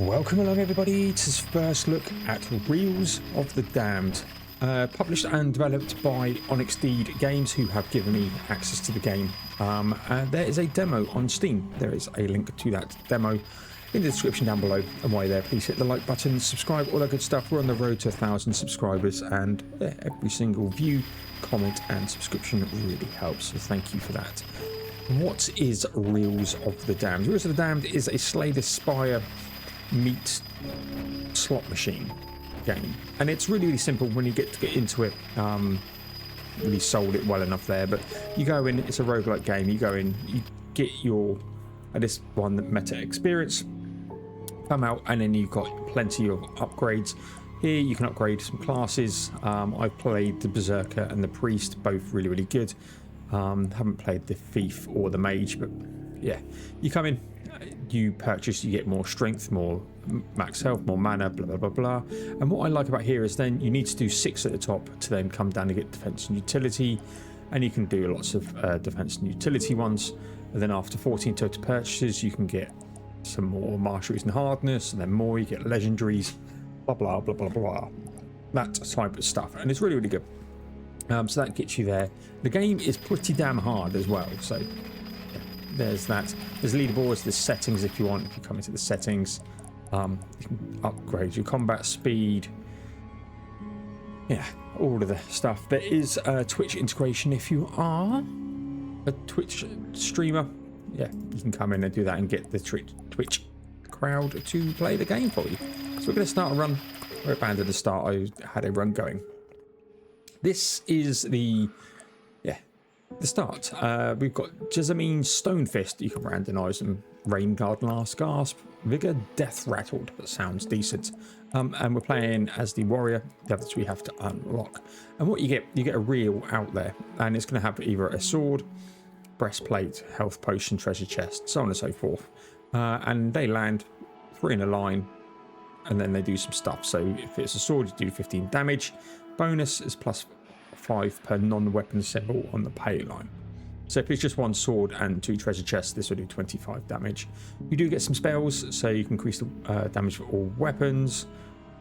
Welcome along everybody to this first look at Reels of the Damned, published and developed by Onyx Steed Games, who have given me access to the game. There is a demo on Steam. There is a link to that demo in the description down below, and while you're there, please hit the like button, subscribe, all that good stuff. We're on the road to 1,000 subscribers, and every single view, comment and subscription really helps, so thank you for that. What is Reels of the Damned? Reels of the Damned is a Slay the Spire meet slot machine game, and it's really simple when you get into it. Really sold it well enough there, but you go in, it's a roguelite game. You go in, you get your this one meta experience, come out, and then you've got plenty of upgrades. Here you can upgrade some classes. I've played the Berserker and the Priest, both really good. Haven't played the Thief or the Mage, but yeah, you come in, you purchase, you get more strength, more max health, more mana, blah blah blah. And what I like about here is then you need to do 6 at the top to then come down and get defense and utility, and you can do lots of defense and utility ones. And then after 14 total purchases, you can get some more masteries and hardness, and then more, you get legendaries, blah blah blah blah blah, that type of stuff. And it's really good. So that gets you there. The game is pretty damn hard as well, so yeah, there's that. There's leaderboards, there's settings if you want. If you come into the settings, you can upgrade your combat speed, yeah, all of the stuff. There is a Twitch integration if you are a Twitch streamer. Yeah, you can come in and do that and get the Twitch crowd to play the game for you. So we're going to start a run. We're abandoned the start. I had a run going. This is the start. We've got Jessamine Stonefist. You can randomize them. Rain Guard, Last Gasp, Vigor, Death Rattled. That sounds decent. And we're playing as the warrior. The others we have to unlock. And what you get a reel out there, and it's going to have either a sword, breastplate, health potion, treasure chest, so on and so forth. And they land 3 in a line, and then they do some stuff. So if it's a sword, you do 15 damage. Bonus is +5 per non-weapon symbol on the pay line. So if it's just 1 sword and 2 treasure chests, this will do 25 damage. You do get some spells, so you can increase the damage for all weapons,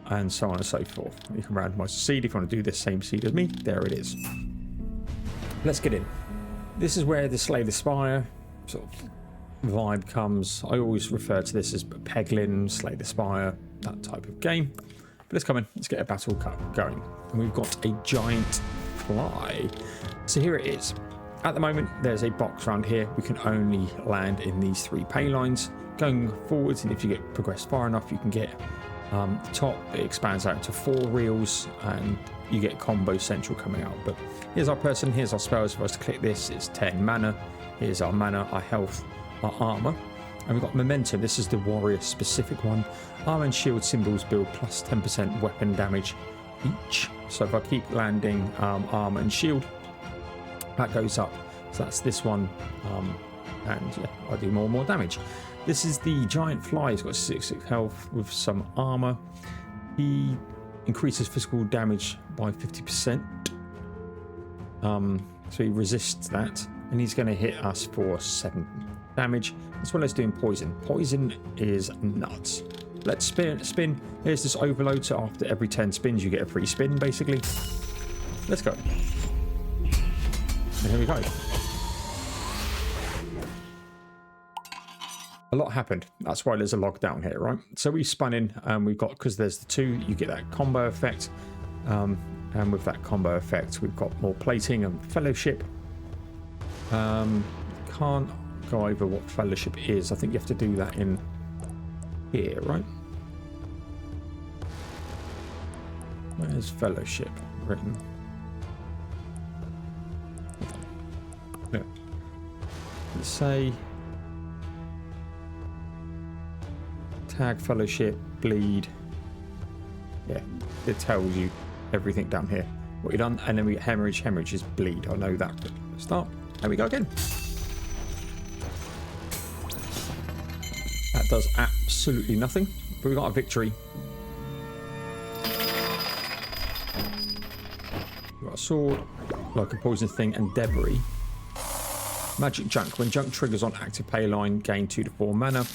and so on and so forth. You can randomize the seed if you want to do this same seed as me. There it is. Let's get in. This is where the Slay the Spire sort of vibe comes. I always refer to this as Peglin, Slay the Spire, that type of game. But let's come in, let's get a battle going. And we've got a giant fly. So here it is. At the moment, there's a box around here. We can only land in these 3 pay lines. Going forwards, and if you get progressed far enough, you can get the top. It expands out to 4 reels, and you get combo central coming out. But here's our person, here's our spells. For us to click this, it's 10 mana. Here's our mana, our health, our armor. And we've got momentum. This is the warrior specific one. Armor and shield symbols build plus 10% weapon damage each. So if I keep landing armor and shield, that goes up. So that's this one. And yeah, I do more and more damage. This is the giant fly. He's got 6 health with some armor. He increases physical damage by 50%. So he resists that. And he's going to hit us for 7 damage, as well as doing poison. Poison is nuts. Let's spin. Here's this overload, so after every 10 spins you get a free spin basically. Let's go. And here we go. A lot happened. That's why there's a log down here, right? So we spun in, and we've got, because there's the 2, you get that combo effect. And with that combo effect, we've got more plating and fellowship. Can't go over what fellowship is. I think you have to do that in here, right? Where's fellowship written? No. Let's say tag fellowship bleed. Yeah, it tells you everything down here what you've done. And then we get hemorrhage. Hemorrhage is bleed. I know that. But let's start. There we go again. That does absolutely nothing, but we got a victory. We've got a sword, like a poison thing, and debris. Magic junk. When junk triggers on active pay line, gain 2 to 4 mana.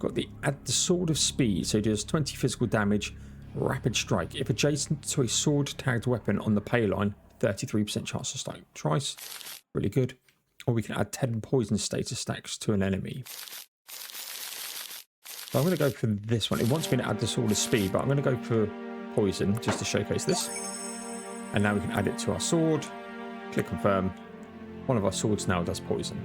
Got the add the sword of speed, so it does 20 physical damage, rapid strike. If adjacent to a sword tagged weapon on the pay line, 33% chance to strike twice. Really good. Or we can add 10 poison status stacks to an enemy. So I'm going to go for this one. It wants me to add the sword of speed, but I'm going to go for poison just to showcase this. And now we can add it to our sword. Click confirm. One of our swords now does poison.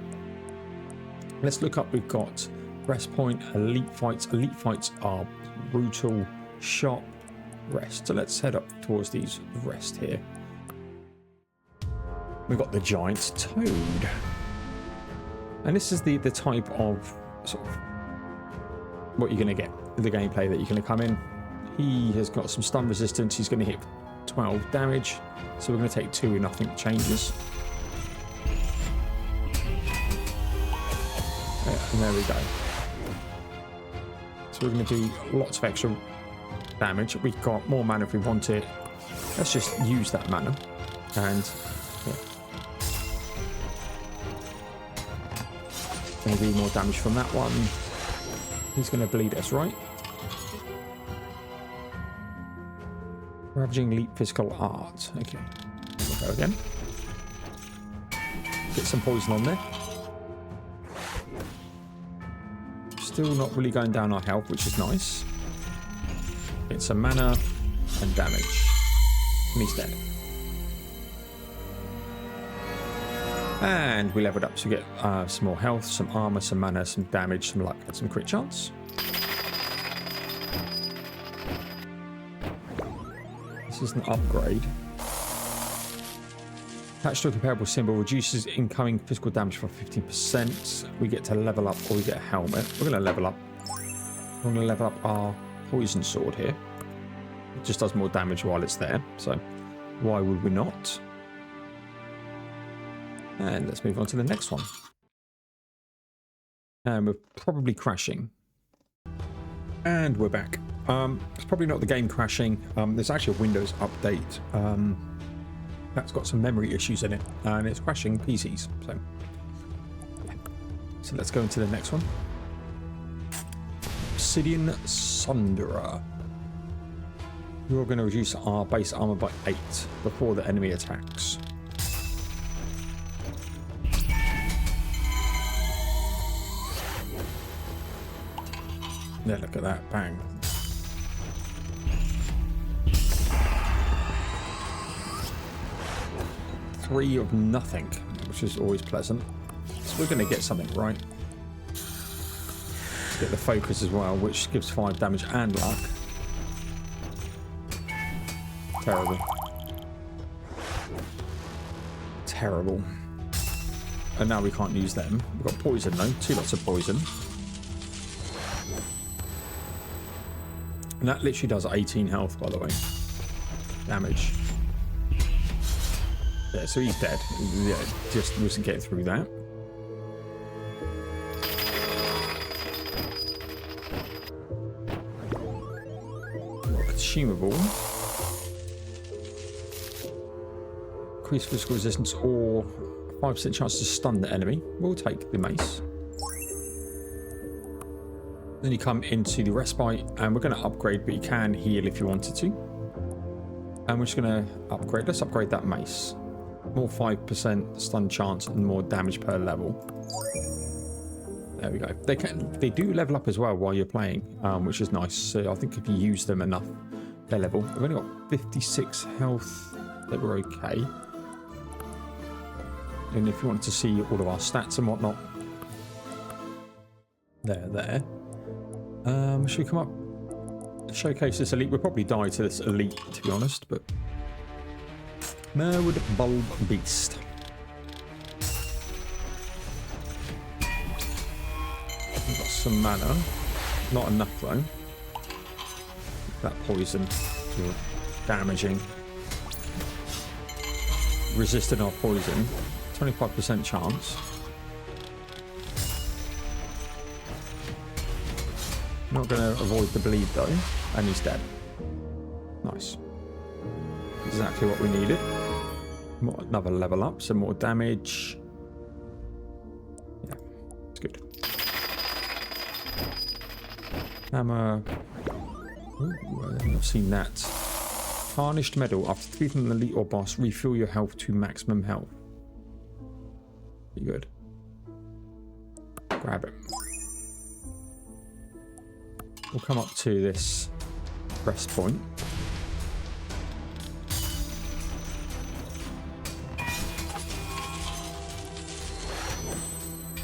Let's look up. We've got rest point, elite fights. Elite fights are brutal, sharp, rest. So let's head up towards these rest here. We've got the giant toad. And this is the type of sort of what you're going to get in the gameplay that you're going to come in. He has got some stun resistance. He's going to hit 12 damage. So we're going to take 2 and nothing changes. And there we go. So we're going to do lots of extra damage. We've got more mana if we want it. Let's just use that mana. And yeah. Going to do more damage from that one. He's going to bleed us, right? Ravaging Leap Physical Art. Okay. We'll go again. Get some poison on there. Still not really going down our health, which is nice. Get some mana and damage. And he's dead. And we leveled up to get some more health, some armor, some mana, some damage, some luck, and some crit chance. This is an upgrade. Attached to a comparable symbol reduces incoming physical damage for 15%. We get to level up, or we get a helmet. We're going to level up. We're going to level up our poison sword here. It just does more damage while it's there, so why would we not? And let's move on to the next one. And we're probably crashing. And we're back. It's probably not the game crashing. There's actually a Windows update that's got some memory issues in it, and it's crashing PCs. So, yeah. So let's go into the next one. Obsidian Sunderer. We're going to reduce our base armor by 8 before the enemy attacks. Yeah, look at that, bang. Three of nothing, which is always pleasant. So we're going to get something right. Get the focus as well, which gives 5 damage and luck. Terrible. Terrible. And now we can't use them. We've got poison though, 2 lots of poison. And that literally does 18 health, by the way. Damage. Yeah, so he's dead. Yeah, just wasn't getting through that. Consumable. Increase physical resistance or 5% chance to stun the enemy. We'll take the mace. Then you come into the respite, and we're going to upgrade, but you can heal if you wanted to. And we're just going to upgrade. Let's upgrade that mace. More 5% stun chance and more damage per level. There we go. They do level up as well while you're playing, which is nice. So I think if you use them enough, they level. We've only got 56 health. That we're okay. And if you wanted to see all of our stats and whatnot, there. Should we come up? Showcase this elite. We'll probably die to this elite, to be honest, but Merwood Bulb Beast. We've got some mana. Not enough though. That poison to damaging. Resisting our poison. 25% chance. Not going to avoid the bleed though, and he's dead. Nice. Exactly what we needed. Another level up, some more damage. Yeah, it's good. Hammer. Ooh, I've seen that. Tarnished medal. After defeating an elite or boss, refill your health to maximum health. Pretty good. Grab it. We'll come up to this rest point.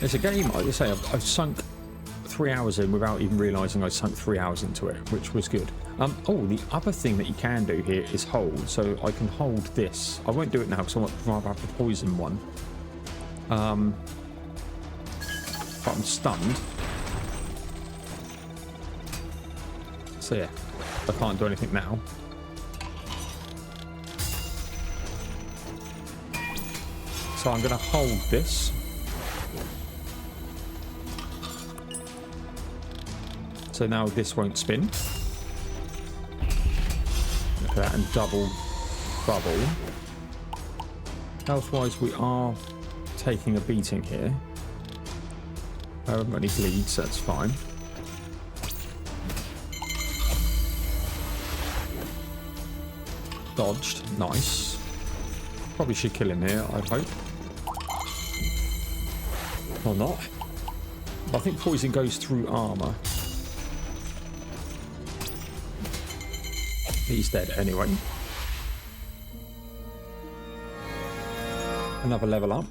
It's a game, like I say, I've sunk 3 hours in without even realising I sunk 3 hours into it, which was good. Oh, the other thing that you can do here is hold. So I can hold this. I won't do it now because I want to have the poison one. But I'm stunned. So yeah, I can't do anything now. So I'm going to hold this. So now this won't spin. Look at that, and double bubble. Health-wise, we are taking a beating here. I haven't got any bleeds, so that's fine. Dodged, nice. Probably should kill him here, I hope. Or not. I think poison goes through armor. He's dead anyway. Another level up.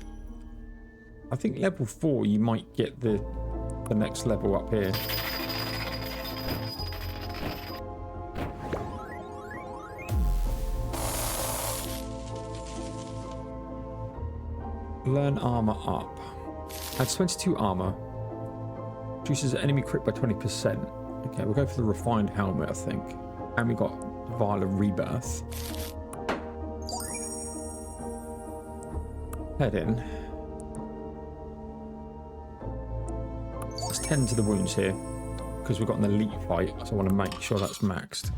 I think level 4 you might get the next level up here. Learn armor up. Adds 22 armor. Reduces enemy crit by 20%. Okay, we'll go for the refined helmet, I think. And we got Vial of Rebirth. Head in. Let's tend to the wounds here, because we've got an elite fight, so I want to make sure that's maxed.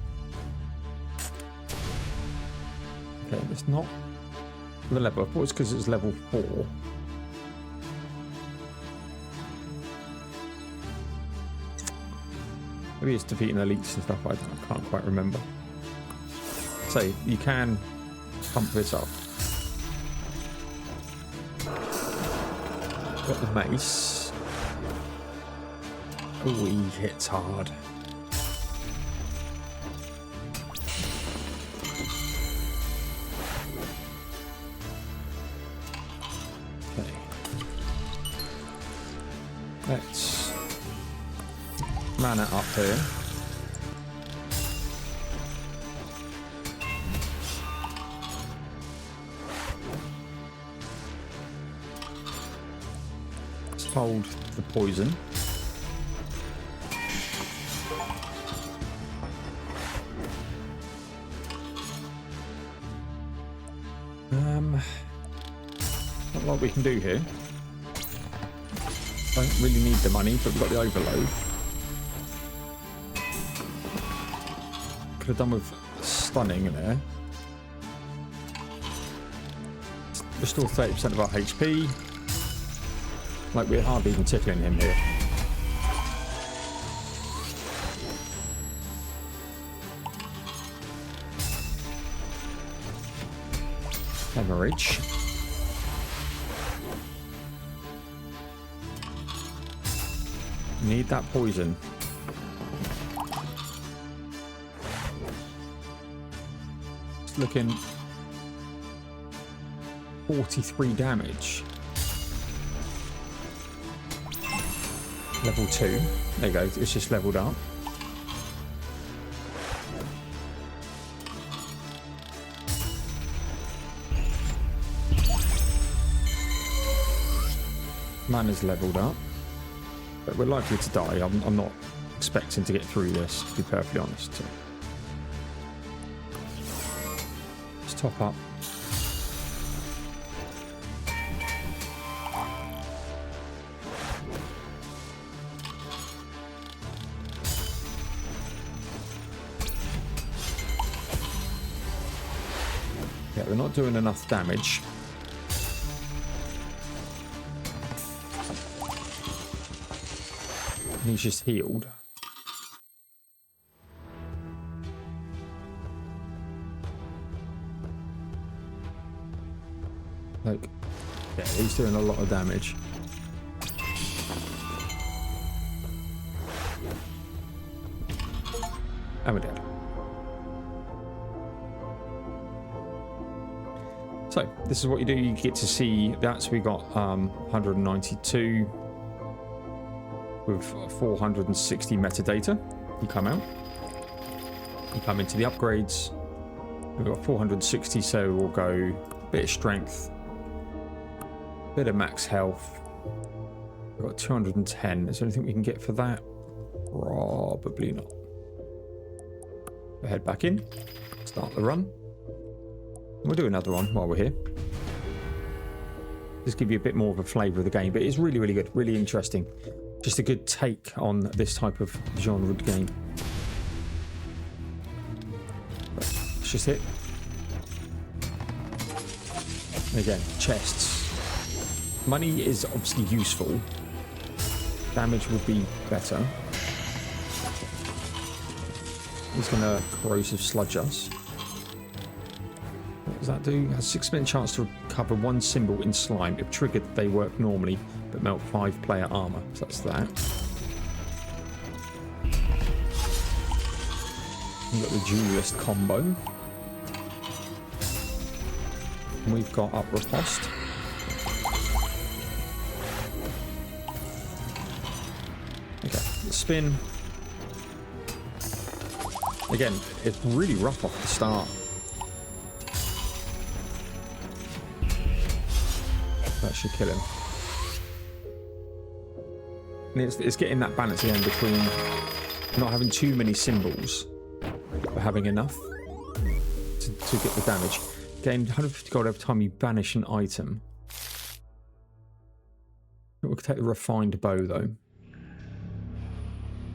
Okay, it's not the level. I thought it's because it's level 4. Maybe it's defeating elites and stuff, I can't quite remember. So you can pump this up. Got the mace. Oh, he hits hard. Okay. Let's mana up here. Hold the poison. Not a lot we can do here. Don't really need the money, but we've got the overload. Could have done with stunning there. Restore 30% of our HP. Like, we're hardly even tickling him here. Hemorrhage. Need that poison. It's looking 43 damage. Level 2. There you go. It's just leveled up. Mana's leveled up. But we're likely to die. I'm not expecting to get through this, to be perfectly honest. So. Let's top up. Yeah, we're not doing enough damage. And he's just healed. Like, yeah, he's doing a lot of damage. And we're dead. So, this is what you do. You get to see that. So we got 192 with 460 metadata. You come out. You come into the upgrades. We've got 460, so we'll go a bit of strength, a bit of max health. We've got 210. Is there anything we can get for that? Probably not. We'll head back in, start the run. We'll do another one while we're here. Just give you a bit more of a flavour of the game, but it's really, really good, really interesting. Just a good take on this type of genre of game. Let's just hit. Again, chests. Money is obviously useful. Damage would be better. He's going to corrosive sludge us. What does that do? Has 6% chance to recover one symbol in slime. If triggered, they work normally, but melt 5 player armor. So that's that. We've got the duelist combo. And we've got up riposte. Okay, spin. Again, it's really rough off the start. That should kill him. And it's getting that balance again between not having too many symbols, but having enough to get the damage. Gain 150 gold every time you banish an item. We'll take the refined bow though.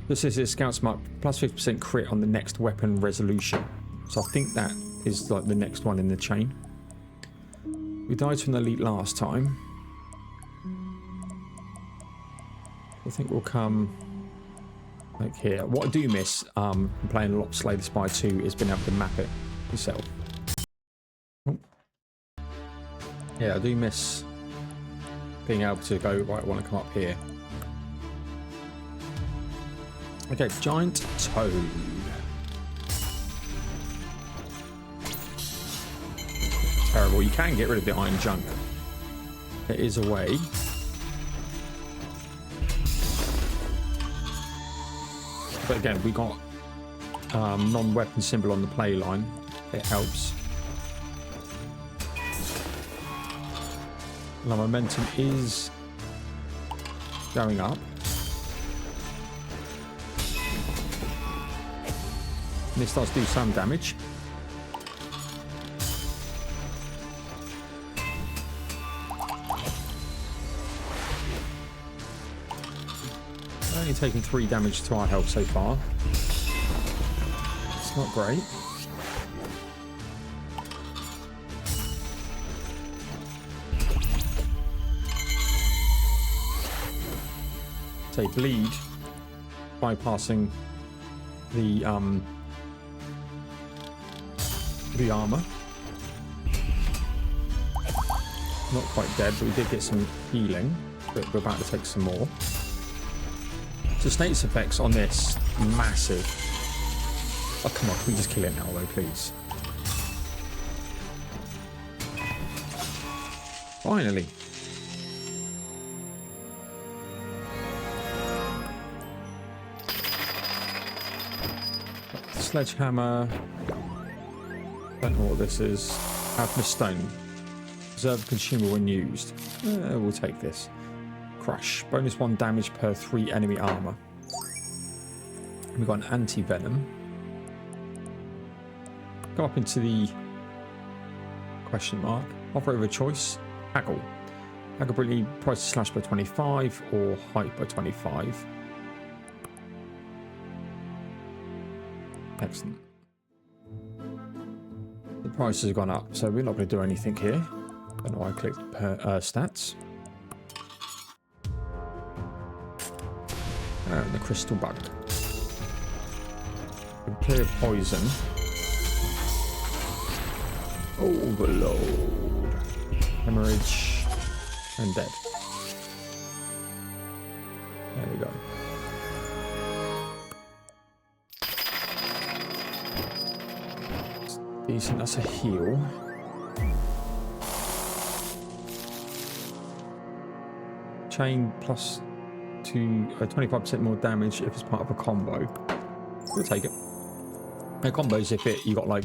This is a scout's mark, plus 50% crit on the next weapon resolution. So I think that is like the next one in the chain. We died from the elite last time. I think we'll come like here. What I do miss from playing a lot of Slay the Spire 2 is being able to map it yourself. Oh. Yeah, I do miss being able to go, right, I want to come up here. Okay, giant toad. Terrible. You can get rid of the iron junk. There is a way. But again, we got non-weapon symbol on the play line. It helps. And our momentum is going up. And this does do some damage. Only taken 3 damage to our health so far. It's not great. Say bleed, bypassing the armor. Not quite dead, but we did get some healing. But we're about to take some more. So Snake's effects on this, massive. Oh, come on, can we just kill it now, though, please? Finally. Sledgehammer. Don't know what this is. Alchemist stone. Reserve consumer when used. We'll take this. Crush. Bonus 1 damage per 3 enemy armor. We've got an anti-venom. Go up into the question mark. Offer over choice. Haggle. Haggle brilliantly price slash by 25 or height by 25. Excellent. The price has gone up, so we're not going to do anything here. I don't know why I clicked stats. And the crystal bug. Clear poison. Overload. Hemorrhage. And dead. There we go. It's decent. That's a heal. Chain plus to 25% more damage if it's part of a combo. We'll take it. No combos if you got like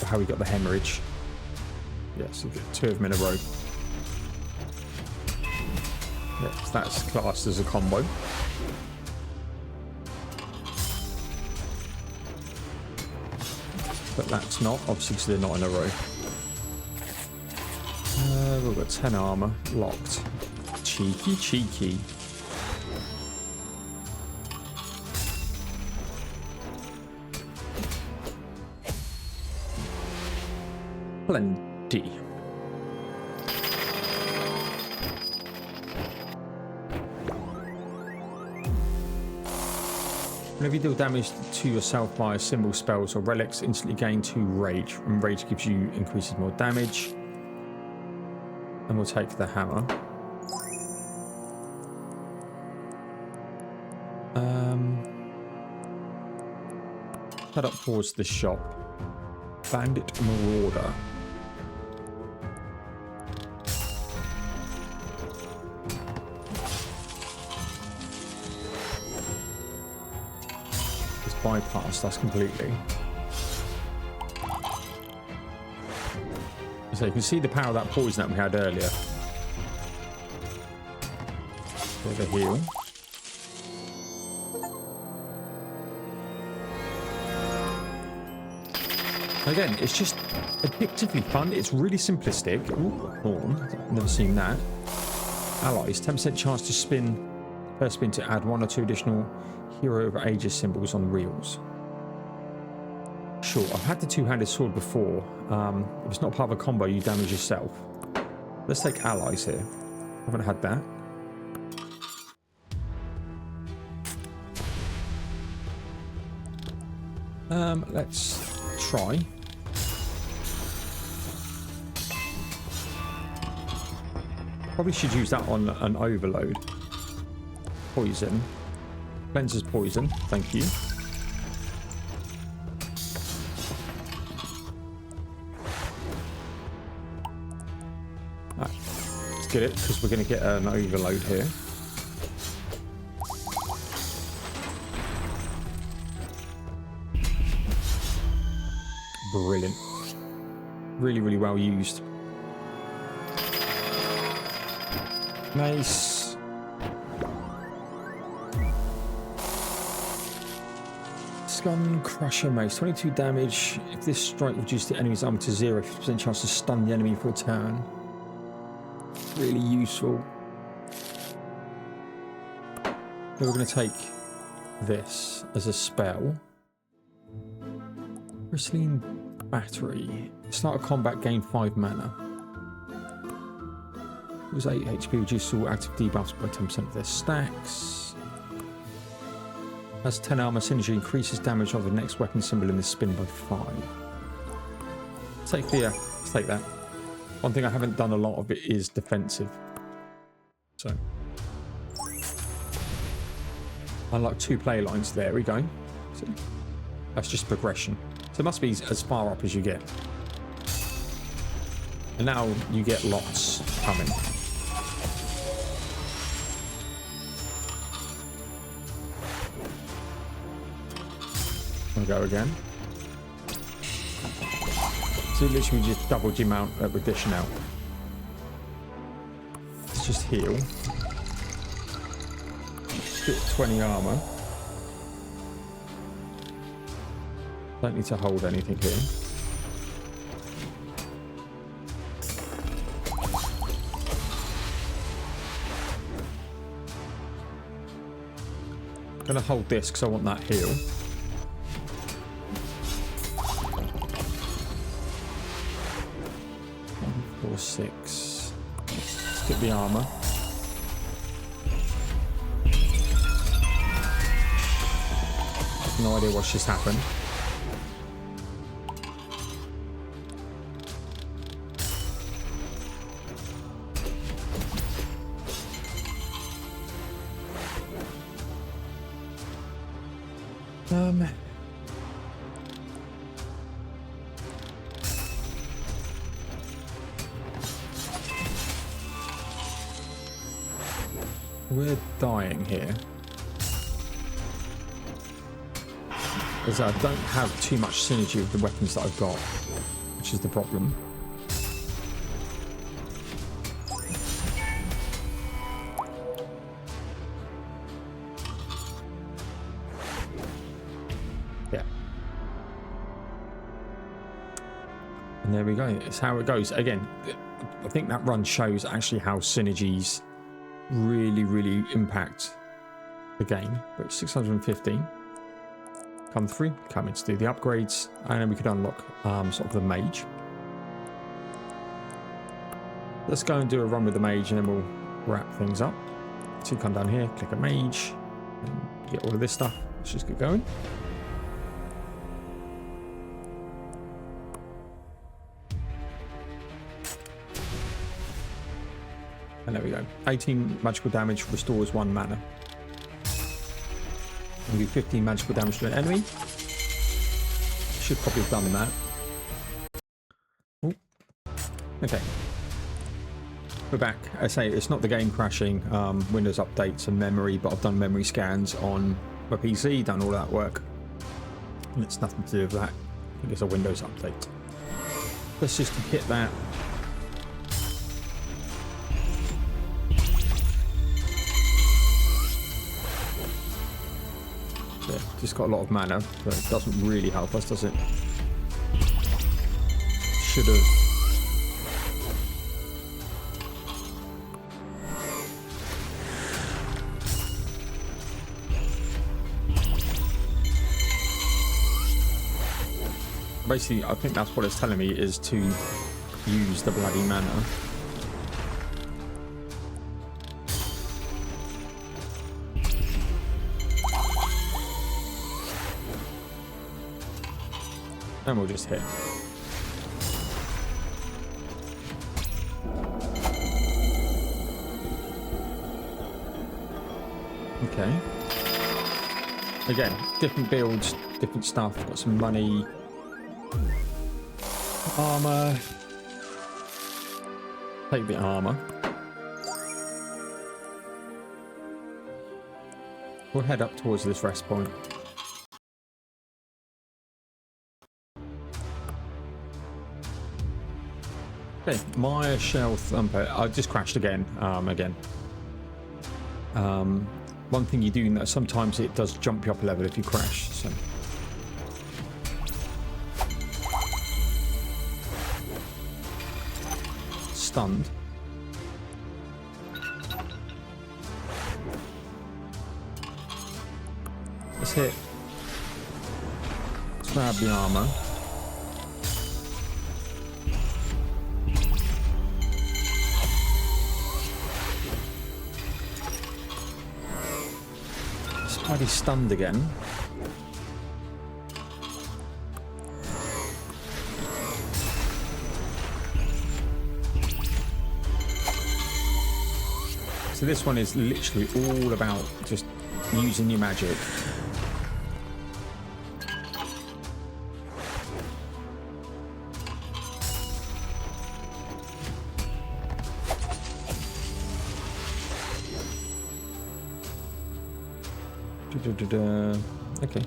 how we got the hemorrhage. Yes, you get 2 of them in a row. Yes, that's classed as a combo. But that's not, obviously, because they're not in a row. We've got 10 armor locked. Cheeky, cheeky. Plenty. Whenever you deal damage to yourself via symbol, spells, or relics, instantly gain 2 rage. And rage gives you increases more damage. And we'll take the hammer. Head up towards the shop. Bandit Marauder. Just bypassed us completely. So you can see the power of that poison that we had earlier. Bit of a heal. Again, it's just addictively fun. It's really simplistic. Ooh, horn. Never seen that. Allies, 10% chance to spin. First spin to add 1 or 2 additional Hero over Ages symbols on reels. Sure, I've had the 2-handed sword before. If it's not part of a combo, you damage yourself. Let's take allies here. Haven't had that. Let's try. Probably should use that on an overload. Poison. Cleanses poison. Thank you. Right. Let's get it because we're going to get an overload here. Brilliant. Really, really well used. Nice. Scum Crusher Mace. 22 damage. If this strike reduces the enemy's armor to 0, 50% chance to stun the enemy for a turn. Really useful. So we're going to take this as a spell. Bristling Battery. Start a combat, gain 5 mana. It was 8 HP, reduces all active debuffs by 10% of their stacks. Has 10 armor, synergy increases damage of the next weapon symbol in this spin by 5. Let's take that. One thing I haven't done a lot of it is defensive. So unlock 2 play lines. There we go. So that's just progression. So it must be as far up as you get. And now you get lots coming. I'll go again. So literally just doubled the amount that we're dishing out. Let's just heal. Get 20 armor. Don't need to hold anything here. I'm gonna hold this because I want that heal. 1, 4, 6. Let's get the armor. No idea what's just happened. We're dying here. Because I don't have too much synergy with the weapons that I've got, which is the problem. Yeah. And there we go. It's how it goes. Again, I think that run shows actually how synergies really impact the game. But 615 come through, come in to do the upgrades, and then we could unlock sort of the mage. Let's go and do a run with the mage, and then we'll wrap things up. So you come down here, click a mage, and get all of this stuff. Let's just get going. And there we go. 18 magical damage, restores 1 mana. And do 15 magical damage to an enemy. Should probably have done that. Ooh. Okay. We're back. I say it's not the game crashing, Windows updates and memory, but I've done memory scans on my PC, done all that work. And it's nothing to do with that. I think it's a Windows update. Let's just hit that. Just got a lot of mana, but it doesn't really help us, does it? Should have. Basically, I think that's what it's telling me, is to use the bloody mana. And we'll just hit. Okay. Again, different builds, different stuff. Got some money. Armor. Take the armor. We'll head up towards this rest point. Okay, my shell thumper. I just crashed again. One thing you do know, sometimes it does jump you up a level if you crash. So. Stunned. Let's hit. Let's grab the armor. Bloody stunned again. So this one is literally all about just using your magic. Okay.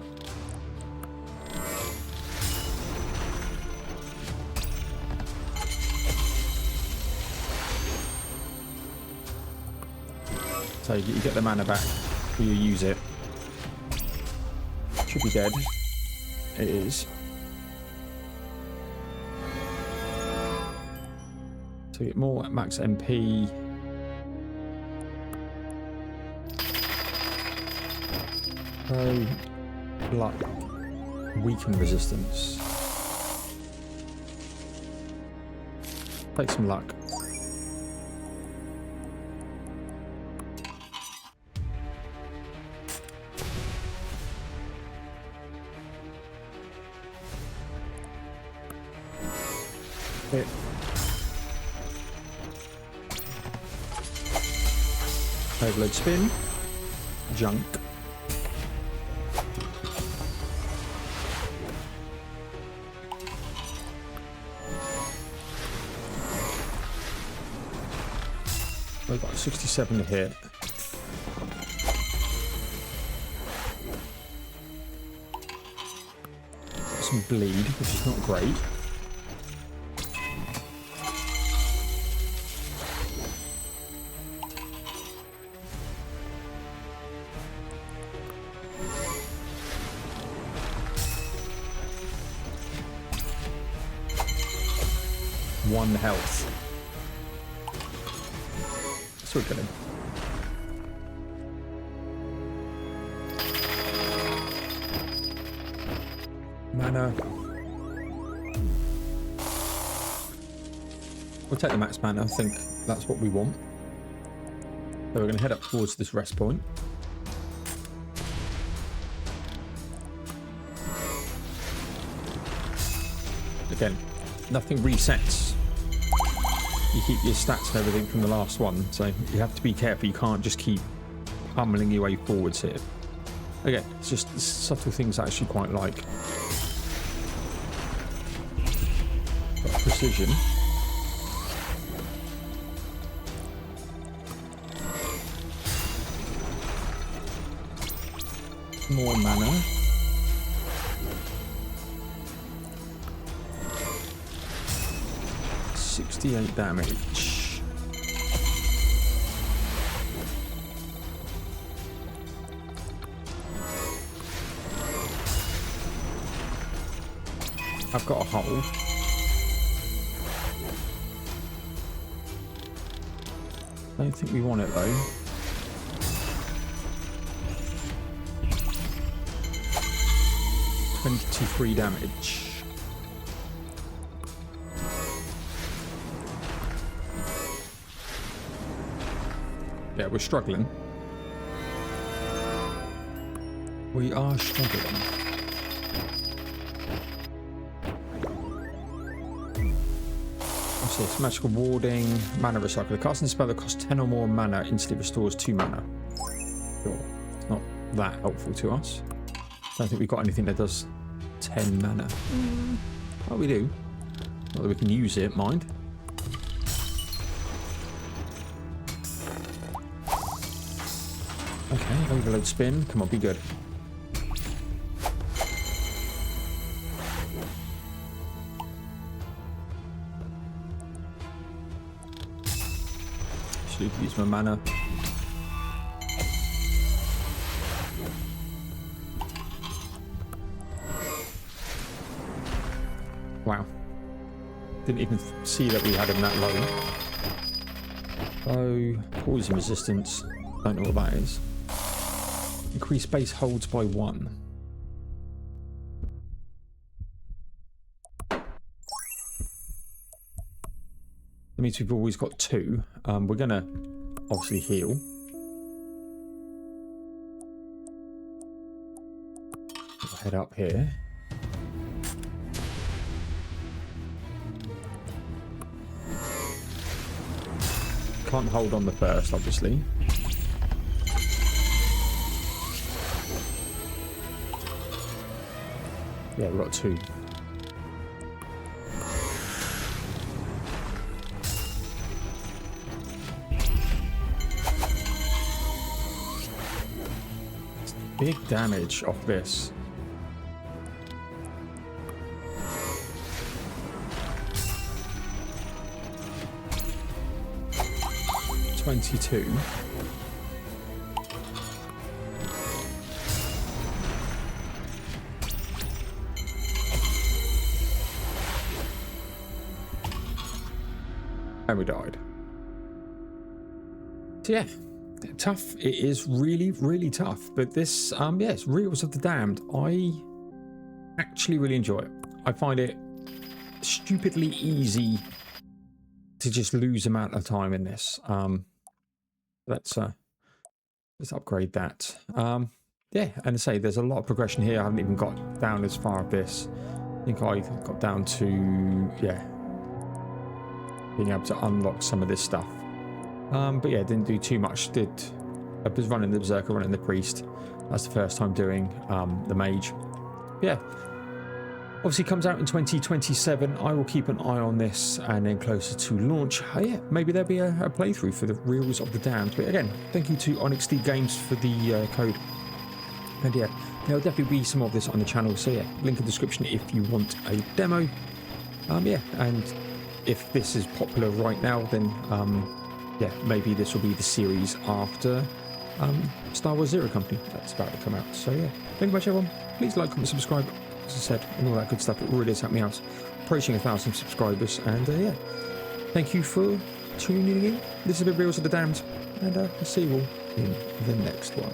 So you get the mana back, or you use it. Should be dead. It is. So you get more max MP. Luck. Weaken resistance. Take some luck. Hit. Overload spin. Junk. So I've got 67 to hit. Got some bleed, which is not great. One health. So we're good. Mana. We'll take the max mana. I think that's what we want. So we're going to head up towards this rest point. Again, nothing resets. You keep your stats and everything from the last one, so you have to be careful. You can't just keep pummeling your way forwards here. Again, it's just subtle things I actually quite like. Got precision. More mana. .68 damage. I've got a hole. Don't think we want it though. .23 damage. Yeah, we're struggling. We are struggling. What's this? Magical warding, mana recycler. Casting a spell that costs 10 or more mana instantly restores 2 mana. Sure. It's not that helpful to us. Don't think we've got anything that does 10 mana. Oh, we do. Not that we can use it, mind. Okay, overload spin. Come on, be good. Should use my mana. Wow. Didn't even see that we had him that low. Oh, poison resistance. Don't know what that is. Increase base holds by 1. That means we've always got 2. We're gonna obviously heal. We'll head up here. Can't hold on the first, obviously. Yeah, we've got 2. Big damage off this. .22. And we died. So yeah, tough. It is really, really tough. But this, yes, Reels of the Damned. I actually really enjoy it. I find it stupidly easy to just lose amount of time in this. Let's upgrade that. Yeah, and I say there's a lot of progression here. I haven't even got down as far as this. I think I got down to, yeah, being able to unlock some of this stuff. But yeah, didn't do too much. I was running the Berserker, running the Priest. That's the first time doing the Mage. Yeah, Obviously comes out in 2027. I will keep an eye on this, and then closer to launch, yeah, maybe there'll be a playthrough for the Reels of the Damned. But again, thank you to Onyx Steed Games for the code. And yeah, there'll definitely be some of this on the channel. So yeah, link in the description if you want a demo. Yeah, and if this is popular right now, then yeah, maybe this will be the series after Star Wars Zero Company that's about to come out. So yeah, thank you very much everyone. Please like, comment, subscribe, as I said, and all that good stuff. It really does help me out. Approaching 1,000 subscribers, and yeah, thank you for tuning in. This has been Reels of the Damned, and I'll see you all in the next one.